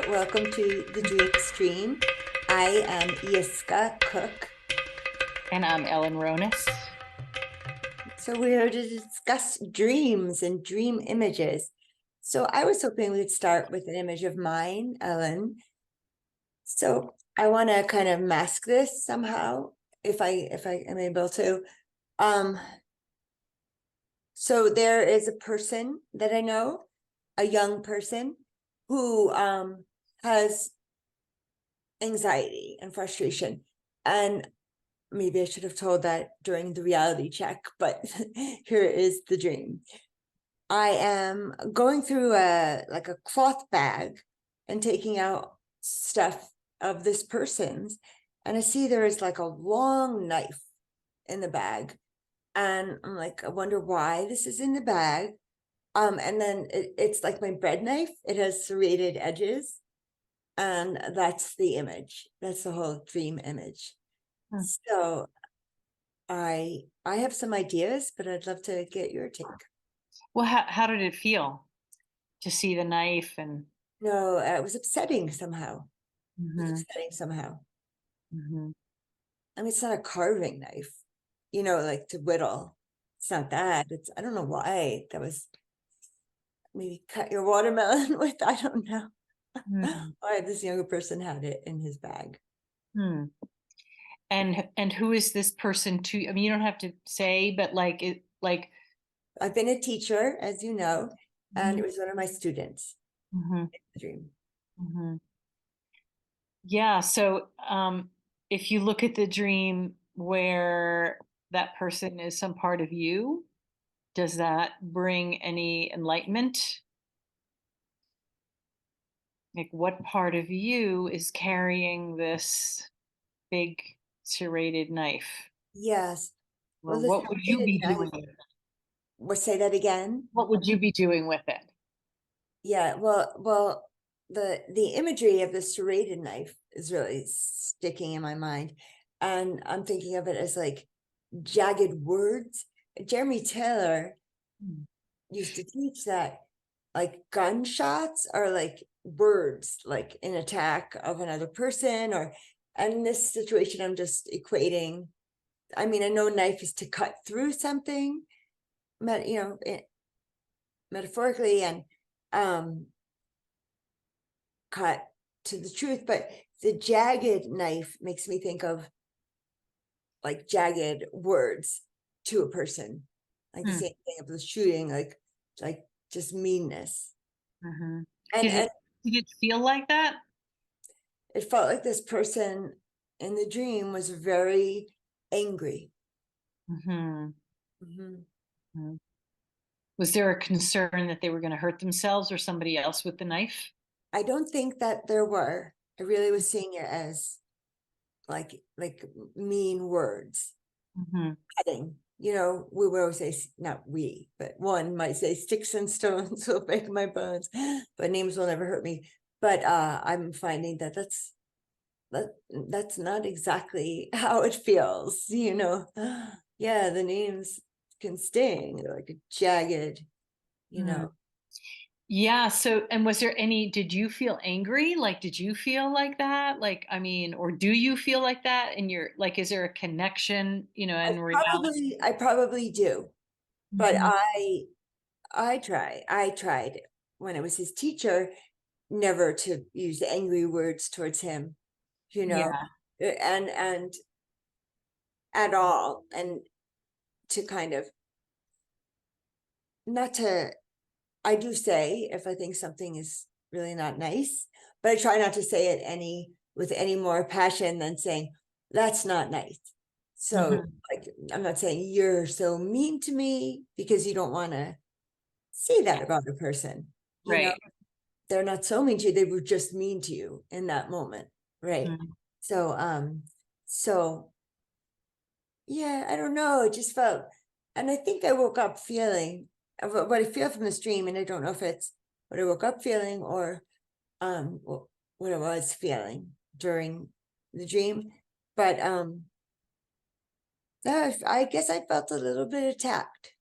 Welcome to the Dream Stream. I am Yiskah Koock. And I'm Ellen Ronis. So we're here to discuss dreams and dream images. So I was hoping we'd start with an image of mine, Ellen. So I want to kind of mask this somehow, if I am able to. Um, so there is a person that I know, a young person who has anxiety and frustration. And maybe I should have told that during the reality check, but here is the dream. I am going through a cloth bag and taking out stuff of this person's, and I see there is like a long knife in the bag. And I'm like, I wonder why this is in the bag. And then it's like my bread knife. It has serrated edges, and that's the image. That's the whole dream image. Hmm. So I have some ideas, but I'd love to get your take. Well, how did it feel to see the knife and No, it was upsetting somehow. It was hmm upsetting somehow. hmm I mean, it's not a carving knife, like to whittle. It's not that. It's I don't know why that was maybe cut your watermelon with. I don't know hmm why this younger person had it in his bag. hmm. And who is this person to? I mean, you don't have to say, but I've been a teacher, as you know, and hmm it was one of my students. hmm The dream. hmm. Yeah. So, if you look at the dream where that person is some part of you, does that bring any enlightenment? Like, what part of you is carrying this big serrated knife? Yes. Or Well, the what would you serrated be knife. doing with it? We'll say that again. What would you be doing with it? Yeah, well, the imagery of the serrated knife is really sticking in my mind, and I'm thinking of it as like jagged words. Jeremy Taylor Hmm. used to teach that like gunshots are like words, like an attack of another person, or and in this situation, I'm just equating. I mean, I know knife is to cut through something, metaphorically, and um cut to the truth, but the jagged knife makes me think of like jagged words to a person, like the Hmm. same thing of the shooting, like just meanness. hmm And Did and it feel like that? it felt like this person in the dream was very angry. hmm Mhm. Was there a concern that they were going to hurt themselves or somebody else with the knife? I don't think that there were. I really was seeing it as like mean words. hmm Cutting. We would always say, not we, but one might say, sticks and stones will break my bones, but names will never hurt me. But I'm finding that that's not exactly how it feels. Yeah, the names can sting. They're like a jagged, you hmm know. Yeah. So, and was there any, did you feel angry? Like, did you feel like that? Like, I mean, or do you feel like that? And you're like, is there a connection, in reality? I probably do, but hmm I tried when I was his teacher never to use angry words towards him, you know, Yeah. and at all, and to kind of not to. I do say if I think something is really not nice, but I try not to say it with any more passion than saying that's not nice. So hmm like I'm not saying you're so mean to me because you don't want to say that about a person. You know, Right. they're not so mean to you, they were just mean to you in that moment. Right. Mhm. So yeah, I don't know. It just felt, and I think I woke up feeling what I feel from the stream, and I don't know if it's what I woke up feeling or what I was feeling during the dream. But I guess I felt a little bit attacked.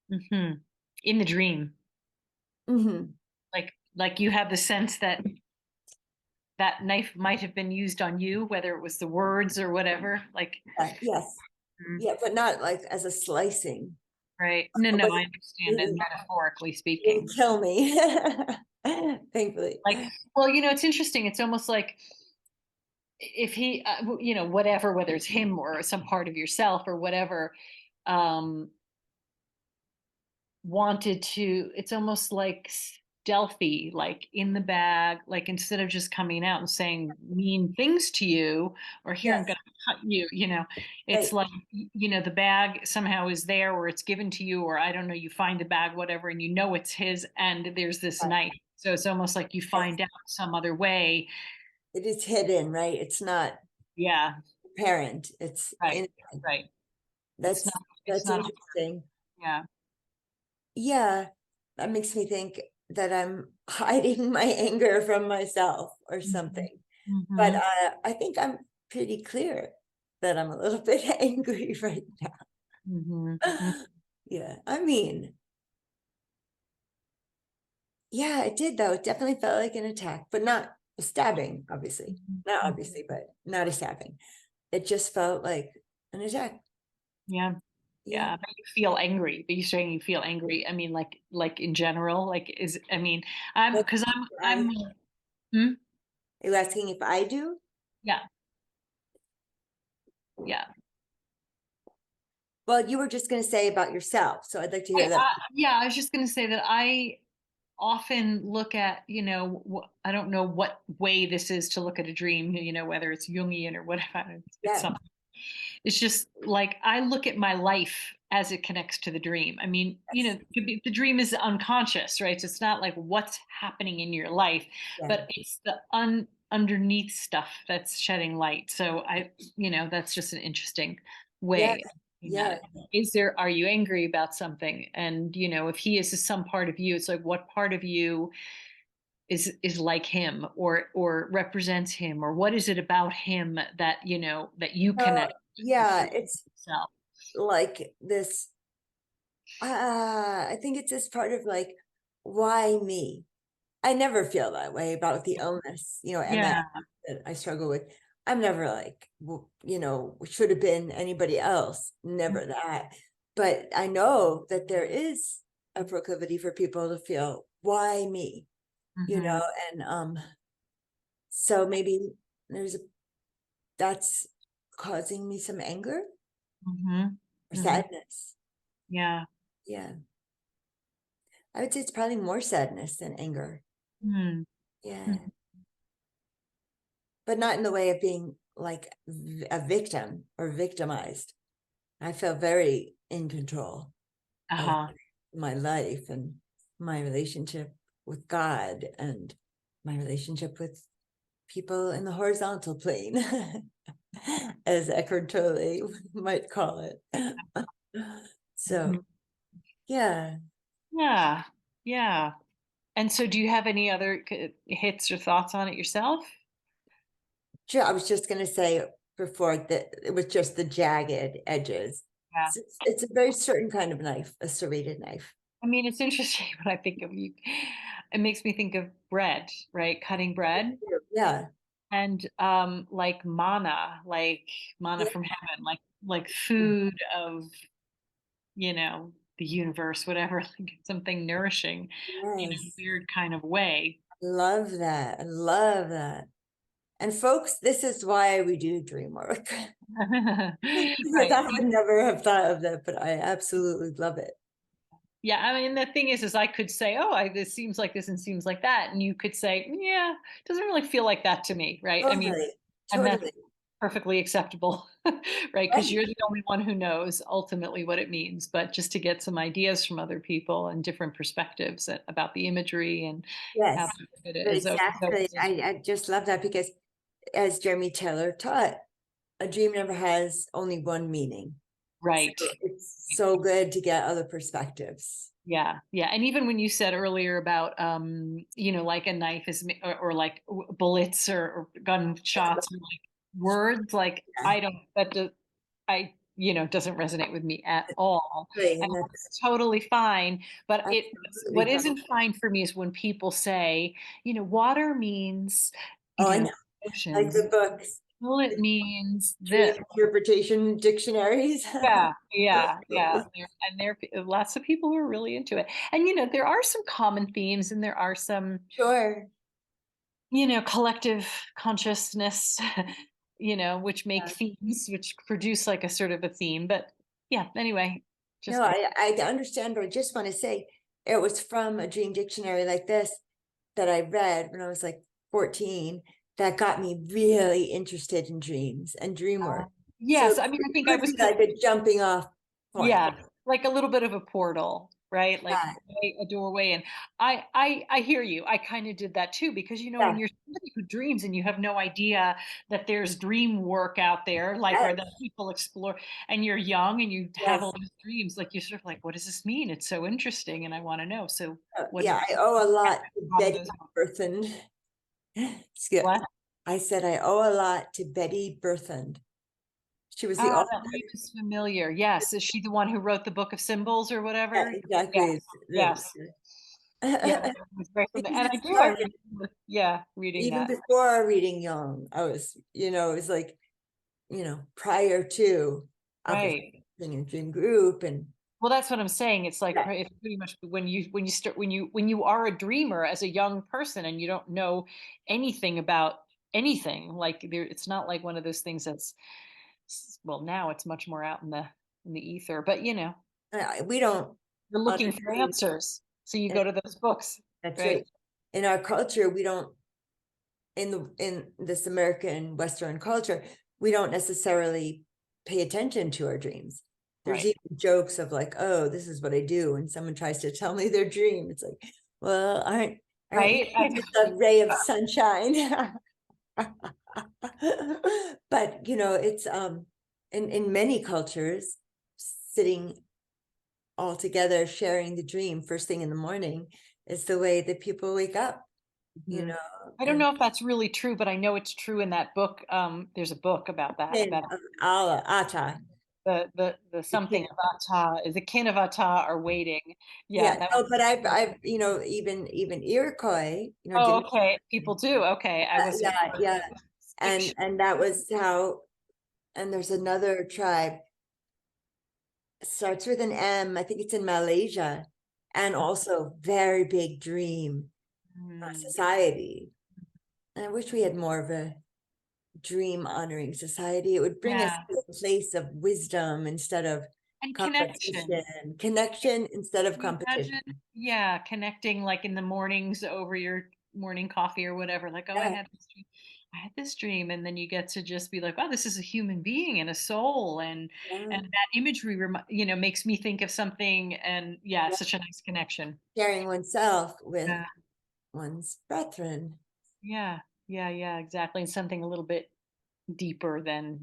In the dream. Hmm. Like, Like you have the sense that that knife might have been used on you, whether it was the words or whatever. Like, Yes. mm, Yeah, but not like as a slicing. right? No, no, But I understand. And it metaphorically didn't speaking, kill me. Thankfully. like, well, it's interesting. It's almost like if he, whatever, whether it's him or some part of yourself or whatever, um, wanted to, it's almost like stealthy, like in the bag, like instead of just coming out and saying mean things to you or here I'm Yes. gonna cut you, it's Right. like the bag somehow is there or it's given to you or I don't know, you find the bag, whatever, and it's his and there's this knife. So it's almost like you Yes. find out some other way. It is hidden, right? It's not Yeah, apparent. It's right, in. right. It's That's not, it's that's not, interesting. yeah. Yeah, that makes me think that I'm hiding my anger from myself or Mhm. something. But Mhm. I think I'm pretty clear that I'm a little bit angry right Mhm. now. Yeah, I mean, yeah, it did though. It definitely felt like an attack, but not a stabbing, obviously. Mhm. Not Mhm. obviously, but not a stabbing. It just felt like an attack. Yeah. Yeah. Yeah, but you feel angry. But you're saying you feel angry. I mean, like in general, like is I mean, Like, because I'm I, hmm? are you asking if I do? Yeah, yeah. Well, you were just going to say about yourself, so I'd like to hear that. Yeah, I was just going to say that I often look at, I don't know what way this is to look at a dream, whether it's Jungian or whatever. It's Yeah. something. It's just like I look at my life as it connects to the dream. I mean, Yes. the dream is unconscious, right? So it's not like what's happening in your life, Yeah. but it's the underneath stuff that's shedding light. So that's just an interesting Yeah. way of looking at Yeah. it. Are you angry about something? And if he is some part of you, it's like what part of you is like him or represents him or what is it about him that that you connect Yeah, to it's yourself. like this. I think it's this part of like, why me? I never feel that way about the illness, MS Yeah. that I struggle with. I'm never like, should have been anybody else. Never that. But I know that there is a proclivity for people to feel, why me? Hmm. And so maybe there's a that's causing me some anger Hmm. or Hmm. sadness. Yeah. Yeah. I would say it's probably more sadness than anger. Hmm. Yeah. But not in the way of being like a victim or victimized. I feel very in control of Uh-huh. my life and my relationship with God and my relationship with people in the horizontal plane, as Eckhart Tolle might call it. So, Mhm. yeah. Yeah. Yeah. And so do you have any other hits or thoughts on it yourself? Sure, I was just going to say before that it was just the jagged edges. Yeah. It's a very certain kind of knife, a serrated knife. I mean, it's interesting when I think of you. It makes me think of bread, right? Cutting bread Yeah. and like manna Yeah. from heaven, like food of the universe, whatever, like something nourishing, Yes. weird kind of way. Love that. I love that. And folks, this is why we do dream work. Because Right. I would never have thought of that, but I absolutely love it. Yeah, I mean, the thing is I could say, oh, this seems like this and seems like that, and you could say, yeah, it doesn't really feel like that to me, right? I mean, Totally. and that's Totally. perfectly acceptable, right? Because Right. you're the only one who knows ultimately what it means. But just to get some ideas from other people and different perspectives about the imagery and how Yes. to look at it But is exactly. always I just love that because as Jeremy Taylor taught, a dream never has only one meaning. So right. it's so good to get other perspectives. Yeah, yeah. And even when you said earlier about like a knife is or like bullets or gunshots or like words, like Yeah. I don't that does I doesn't resonate with me at all. all. Right, And and that's that's totally fine. But absolutely what fine. isn't fine for me is when people say, water means, Oh, I know, like ocean. the books, Well, it means dream this. interpretation dictionaries. Yeah, yeah, yeah. There are lots of people who are really into it. And there are some common themes and there are some, Sure. collective consciousness, which make Yeah. themes, which produce like a sort of a theme. But yeah, anyway, No, just I understand, but I just want to say it was from a dream dictionary like this that I read when I was like 14 that got me really interested in dreams and dream work. So yes, I mean, I it think I could was be like a jumping off point. yeah, like a little bit of a portal, right? Like Yeah, a doorway. And I hear you. I kind of did that too because when yeah, you're somebody who dreams and you have no idea that there's dream work out there, like or that yes, people explore, and you're young and you have all yes. these dreams, like you're sort of like, what does this mean? It's so interesting, and I want to know. So what Yeah, is I owe a lot to how do Betty those Berthand. Excuse- what? I said I owe a lot to Betty Berthand. She was the Ah, author. that name is familiar. Yes, is she the one who wrote the Book of Symbols or Yeah, whatever? exactly. Yes, yes. Yeah, that was very familiar. Because And it I do. I started remember, yeah, reading even that. before reading Jung. I was, it was like, prior to I was Right. in a dream group and Well, that's what I'm saying. It's like yeah, it's pretty much when you are a dreamer as a young person and you don't know anything about anything. Like it's not like one of those things that's well, now it's much more out in the ether. But we don't you're looking for honestly, answers, so you and go to those books, that's right? right. In our culture, we don't in this American Western culture, we don't necessarily pay attention to our dreams. There's Right. even jokes of like, oh, this is what I do, and someone tries to tell me their dream. It's like, well, aren't you Right. just a ray of sunshine? But it's in many cultures, sitting all together, sharing the dream first thing in the morning is the way that people wake up, you Mhm. know, I don't and know if that's really true, but I know it's true in that book. There's a book about that, then about of Allah, Ata. the The something king. of Ata, the kin of Ata are waiting. Yeah, Yeah, that no, was. but I've even Iroquois, Oh, Dominican. okay. People do. Okay, I wasn't Yeah, sure. yeah, It's and fiction. that was how. And there's another tribe starts with an M. I think it's in Malaysia, and also very big dream Hmm. society. And I wish we had more of a dream honoring society. It would bring us Yeah, to a place of wisdom instead of and connection. competition, connection instead of Can you competition. imagine? Yeah, connecting like in the mornings over your morning coffee or whatever. Like, oh, I Yeah, had this dream. I had this dream, and then you get to just be like, "Wow, this is a human being and a soul," yeah, and that imagery, makes me think of something. And yeah, yeah. it's such a nice connection. Sharing oneself with Yeah, one's brethren. yeah, yeah, yeah, exactly. And something a little bit deeper than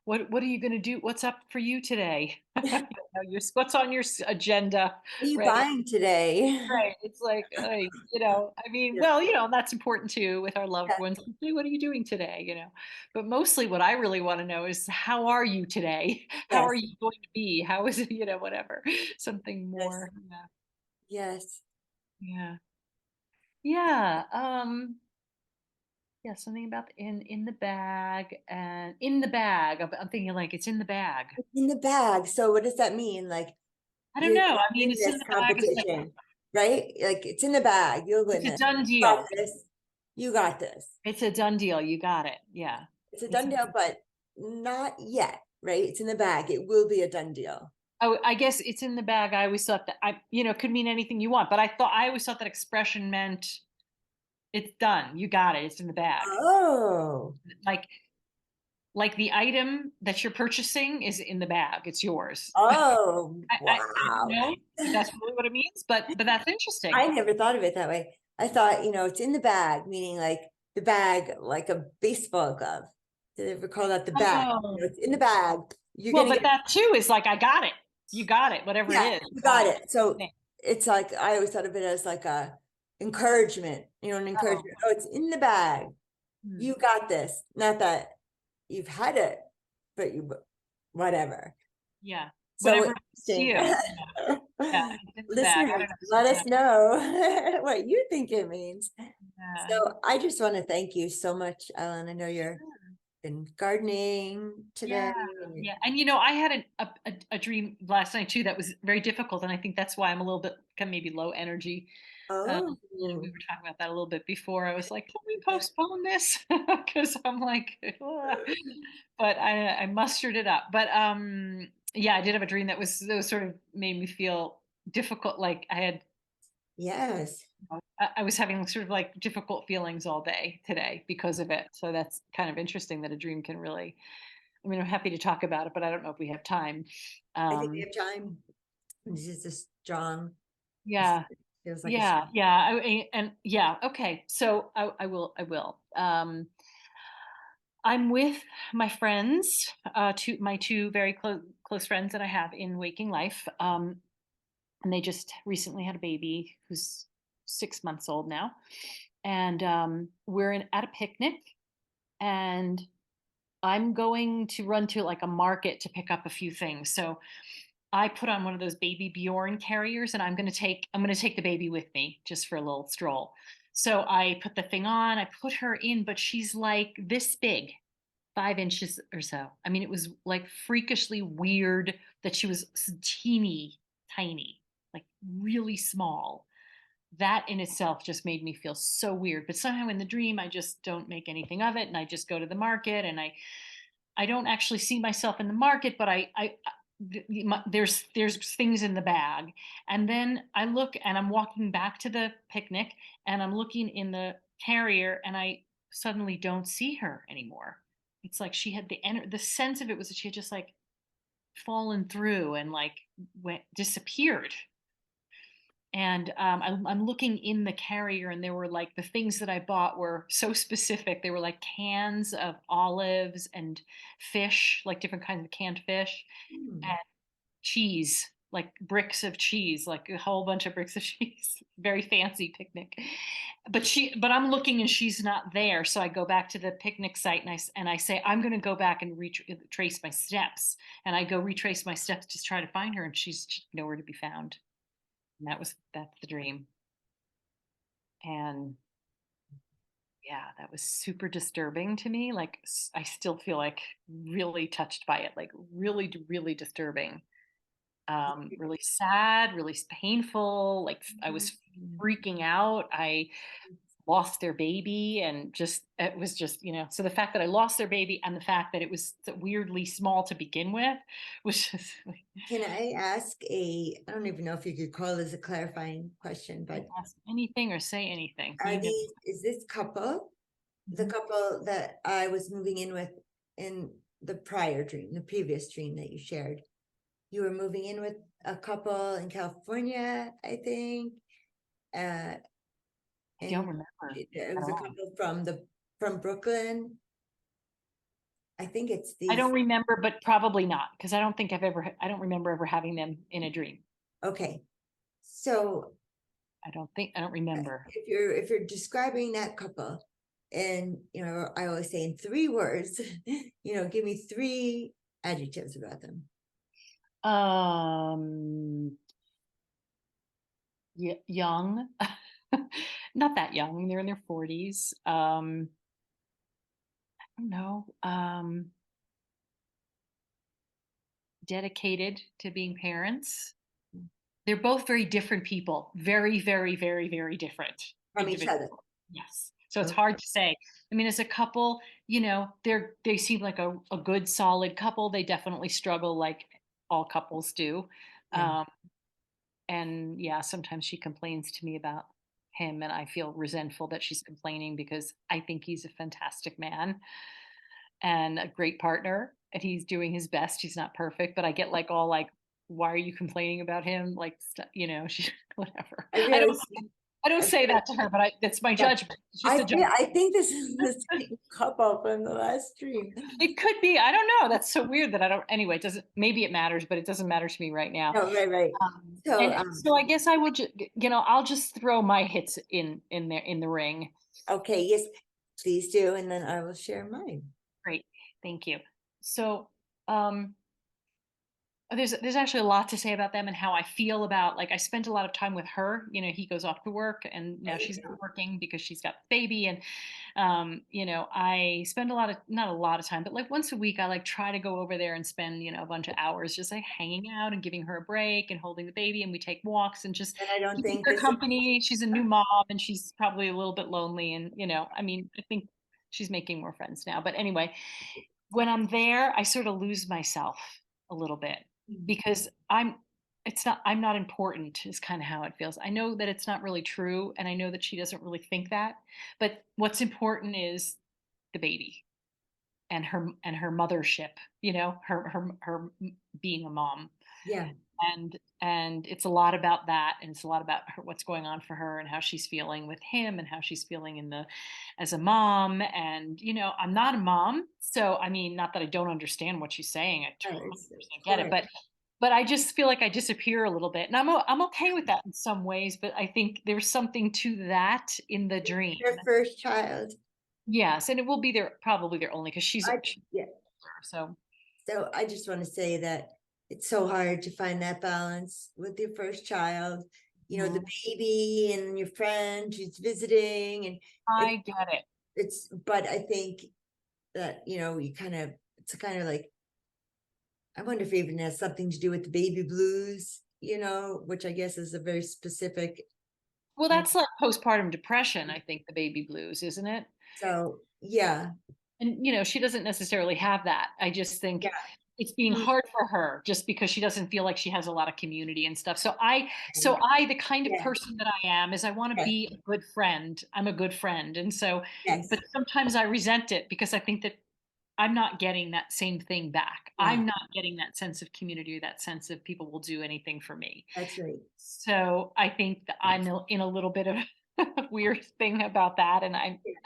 what are you going to do? What's up for you today? What's on your agenda, What are you right? buying today? Right. It's like, I mean, Yeah, well, that's important too with our loved yeah, ones. Like, hey, what are you doing today? But mostly what I really want to know is how are you today? How are yes, you going to be? How is it, whatever. Something yes, more. Yeah. yes. Yeah. Yeah. Yeah, something about in the bag and in the bag. I'm thinking like it's in the bag. It's in the bag. So what does that mean? Like I don't you're know. gonna I mean, win it's in this the bag. It's like competition, right? Like it's in the bag. You'll win it's a this. done You got deal. this. You got this. It's a done deal. You got it. Yeah. It's a It's done deal, but not yet, right? It's in the bag. It will be a done deal. Oh, I guess it's in the bag. I always thought that it could mean anything you want, but I always thought that expression meant it's done. You got it. It's in the bag. Oh, Like the item that you're purchasing is in the bag. It's yours. oh, I don't wow. know if that's really what it means, but that's interesting. I never thought of it that way. I thought, it's in the bag, meaning like the bag, like a baseball glove. Did they ever call that the bag? Oh, It's in the bag. You're well, gonna but get, that too is like I got it. You got it. Whatever it yeah, is, you you got got it. it. So it's like I always thought of it as like a encouragement, an Oh, encouragement. Oh, it's in the bag. hmm. You got this. Not that you've had it, but whatever. Yeah. So whatever interesting. you. Yeah, it's in the bag. I Listeners, don't know. let us Sometimes. know what you think it means. Yeah. So I just want to thank you so much, Ellen. I know you're been gardening today. Yeah, yeah. And I had a dream last night too that was very difficult, and I think that's why I'm a little bit kind of maybe low energy. Oh, We were talking about that a little bit before. I was like, can we postpone this? Because I'm like, "Ugh." But I mustered it up. But yeah, I did have a dream that was sort of made me feel difficult. Like I had yes. I was having sort of like difficult feelings all day today because of it. So that's kind of interesting that a dream can really. I mean, I'm happy to talk about it, but I don't know if we have time. I think we Um, have time. This is a strong, this yeah, feels like a yeah, strong. yeah, and yeah. Okay, so I will. I will. I'm with my friends, my two very close friends that I have in waking life, and they just recently had a baby who's 6 months old now, and we're at a picnic, and I'm going to run to like a market to pick up a few things. So I put on one of those baby Bjorn carriers, and I'm going to take the baby with me just for a little stroll. So I put the thing on, I put her in, but she's like this big, 5 inches or so. I mean, it was like freakishly weird that she was teeny tiny, like really small. That in itself just made me feel so weird. But somehow in the dream, I just don't make anything of it, and I just go to the market, and I don't actually see myself in the market, but there's things in the bag, and then I look and I'm walking back to the picnic, and I'm looking in the carrier, and I suddenly don't see her anymore. It's like she had the sense of it was that she had just like fallen through and like went disappeared. And I'm looking in the carrier, and there were like the things that I bought were so specific. They were like cans of olives and fish, like different kinds of canned fish, Hmm. and cheese, like bricks of cheese, like a whole bunch of bricks of cheese. Very fancy picnic. But I'm looking and she's not there. So I go back to the picnic site, and I say I'm going to go back and retrace my steps. And I go retrace my steps to try to find her, and she's nowhere to be found. And that's the dream. And yeah, that was super disturbing to me. Like I still feel like really touched by it, like really, really disturbing. Really sad, really painful. Like I was freaking out. I lost their baby, and just it was just so the fact that I lost their baby and the fact that it was weirdly small to begin with was just like, Can I ask I don't even know if you could call this a clarifying question, but ask anything or say anything. is this couple the Mhm. couple that I was moving in with in the prior dream, the previous dream that you shared? You were moving in with a couple in California, I think. Uh, I don't and remember it at was a all. couple from Brooklyn. I think it's I these. don't remember, but probably not, because I don't remember ever having them in a dream. Okay. So I don't remember. if you're describing that couple, and I always say in 3 words, give me 3 adjectives about them. Um, young, not that young. I mean, they're in their 40s. I don't know. Dedicated to being parents. They're both very different people. Very, very, very, very different From each individuals. other. Yes. So it's Okay. hard to say. I mean, as a couple, they seem like a good, solid couple. They definitely struggle like all couples do. Yeah. Um, and yeah, sometimes she complains to me about him, and I feel resentful that she's complaining because I think he's a fantastic man and a great partner, and he's doing his best. He's not perfect, but I get like all like, why are you complaining about him? Like, she whatever. I realize I don't I say realize that to her, but that's my yeah. judgment. It's just a judgment. I think this is the same couple from the last stream. It could be. I don't know. That's so weird that I don't. Anyway, it doesn't. Maybe it matters, but it doesn't matter to me right now. No, right, right. So, And so I guess I would, I'll just throw my hits in there in the ring. okay, yes, please do, and then I will share mine. Great, thank you. So, um, there's actually a lot to say about them and how I feel about, like, I spent a lot of time with her. He goes off to work and now Right, she's not working because she's got the baby. And I spend a lot of, not a lot of time, but like once a week I like try to go over there and spend, a bunch of hours just like hanging out and giving her a break and holding the baby, and we take walks and just and I don't keeping think her this is company. She's a new mom and she's probably a little bit lonely, and I mean, I think she's making more friends now. But anyway, when I'm there, I sort of lose myself a little bit because I'm not important is kind of how it feels. I know that it's not really true and I know that she doesn't really think that, but what's important is the baby and her mothership, being a mom. yeah, And it's a lot about that, and it's a lot about her, what's going on for her and how she's feeling with him and how she's feeling in the as a mom. And I'm not a mom, so I mean, not that I don't understand what she's saying, I yes, of 100% get it, course. but I just feel like I disappear a little bit, and I'm okay with that in some ways. But I think there's something to that in the dream. Their first child. Yes, and it will be their probably their only, because I she's Yeah. so. So I just want to say that it's so hard to find that balance with your first child, the Mhm. baby and your friend who's visiting, and it, I get it. but I think that, you kind of, it's kind of like, I wonder if it even has something to do with the baby blues, which I guess is a very specific Well, kind of, that's like postpartum depression, I think, the baby blues, isn't it? so yeah, And, she doesn't necessarily have that. I just think yeah, it's being mm, hard for her just because she doesn't feel like she has a lot of community and stuff. So I, the kind of yeah, person that I am is I want to yes, be a good friend. I'm a good friend. And so, but yes, sometimes I resent it because I think that I'm not getting that same thing back. yeah, I'm not getting that sense of community or that sense of people will do anything for me. that's right. So I think that I'm in a little bit of a weird thing about that, and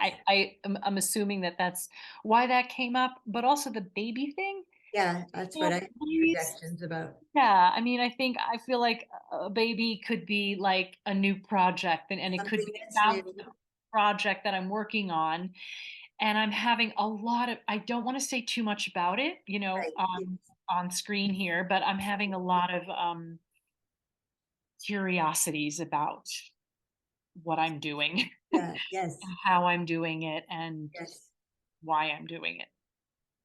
Yes. I'm assuming that that's why that came up, but also the baby thing. Yeah, that's what I have Babies, projections about. yeah. I mean, I feel like a baby could be like a new project, and it could Something be that's about new, the project that I'm working on, and I'm having a lot of. I don't want to say too much about it, right? Yes, on screen here, but I'm having a lot of curiosities about what I'm doing yeah, and yes, how I'm doing it and yes. why I'm doing it.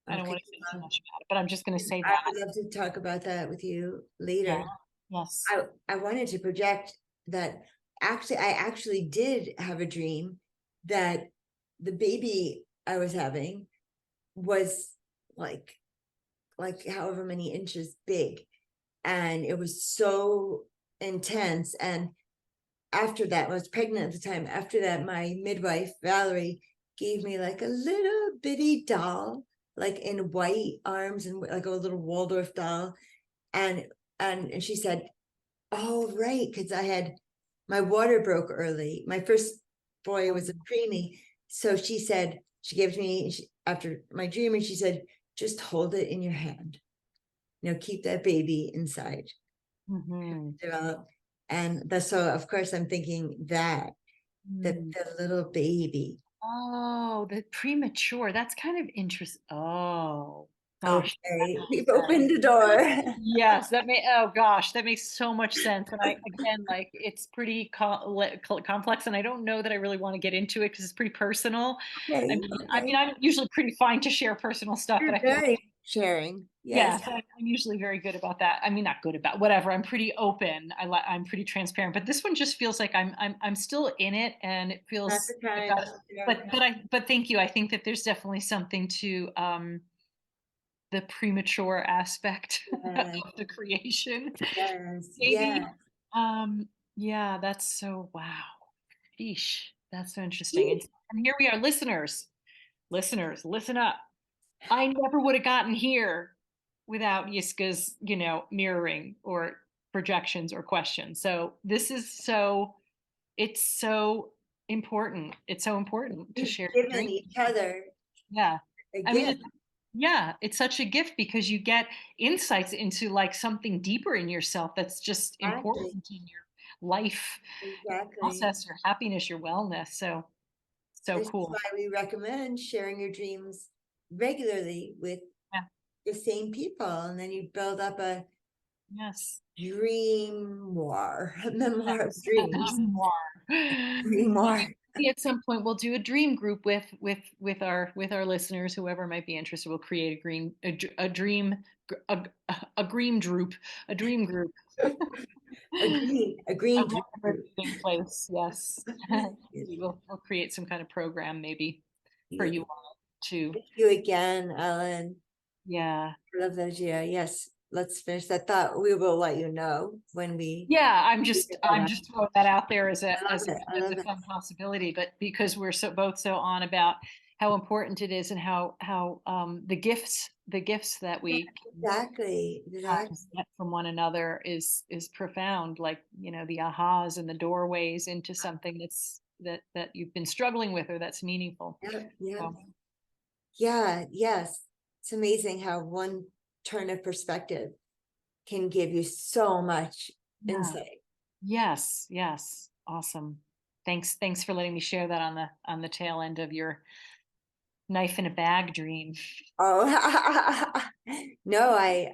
I don't Okay. want to say too much about it, but I'm just going to say I that. would love to talk about that with you Yeah. later. Yes. I wanted to project that I actually did have a dream that the baby I was having was like however many inches big, and it was so intense. And after that, I was pregnant at the time. After that, my midwife, Valerie, gave me like a little bitty doll, like in white arms and like a little Waldorf doll. And and she said, "Oh, right, because I had my water broke early. My first boy was a preemie." So she said, she gave me after my dream, and she said, "Just hold it in your hand. Keep that baby inside, Hmm. develop." And that's, so of course I'm thinking that the little baby. Oh, the premature. That's kind of interesting. Oh, gosh. That Okay, we've makes sense. opened the door. Yes, oh gosh, that makes so much sense. And again, like, it's pretty complex, and I don't know that I really want to get into it because it's pretty personal. I Okay, mean, I okay. mean, I'm usually pretty fine to share personal stuff, but You're I feel very sharing. Yes, yes, I'm usually very good about that. I mean, not good about whatever. I'm pretty open. I'm pretty transparent. But this one just feels like I'm still in it, and it not feels the like time. Yeah, but thank you. I think that there's definitely something to the premature aspect yes, of the creation. yes, Maybe. yes. Yeah, that's so wow. Sheesh, that's so interesting. And here we are, listeners. Listeners, listen up. I never would have gotten here without Yiskah's, mirroring or projections or questions. So this is it's so important. It's so important to We've share your given dreams. each other Yeah. a I mean, gift. yeah, it's such a gift because you get insights into like something deeper in yourself that's just Exactly, important in your life exactly. process, your happiness, your wellness. So, so This is cool. why we recommend sharing your dreams regularly with Yeah. the same people, and then you build up a Yes. Dreamoir, memoir of dreams. Memoir. Dreamoir. Maybe at some point we'll do a dream group with our listeners, whoever might be interested. We'll create a dream a dream group, a dream group. A A green hybrid group. meeting place, yes. Yes, We'll create some kind of program maybe for yes. you all to, Thank you again, Ellen. yeah. I love that idea. Yes, let's finish that thought. We will let you know when we Yeah, figure that I'm out. just throwing that out there I love it. I as love a it. fun possibility, but because we're both so on about how important it is and how the gifts that Yeah, we exactly. Exactly. get from one another is profound, like, you know, the ahas and the doorways into something that you've been struggling with or that's meaningful. Yeah, yeah. So, Yeah, yes. It's amazing how one turn of perspective can give you so much yeah. insight. Yes, yes. Awesome. Thanks for letting me share that on the tail end of your knife in a bag dream. Oh, no, I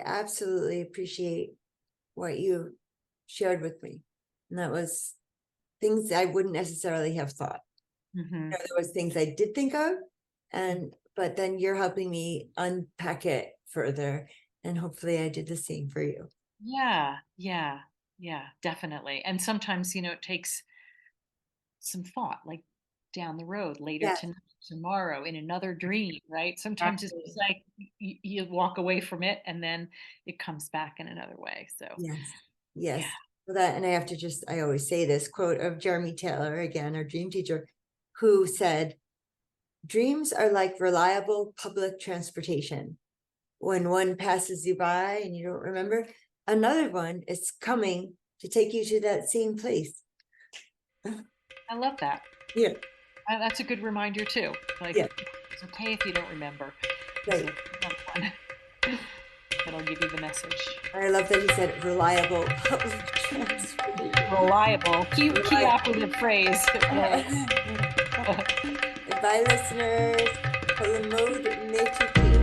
absolutely appreciate what you shared with me. And that was things I wouldn't necessarily have thought. Hmm. You know, there was things I did think of, and but then you're helping me unpack it further, and hopefully I did the same for you. Yeah, yeah, yeah, definitely. And sometimes, you know, it takes some thought, like down the road, later Yes, tonight, tomorrow, in another dream, right? Sometimes it's just exactly. like you walk away from it and then it comes back in another way. So, Yes, yeah. yes. For that, and I have to just, I always say this quote of Jeremy Taylor, again, our dream teacher, who said, dreams are like reliable public transportation. When one passes you by and you don't remember, another one is coming to take you to that same place. I love that. Yeah, That's a good reminder too. Like, yeah, it's okay if you don't remember. Because right. there's another one that'll give you the message. I love that he said reliable public transportation. Reliable. Key Reliable. operative phrase. Yes. Bye, listeners. Pour le mode métier.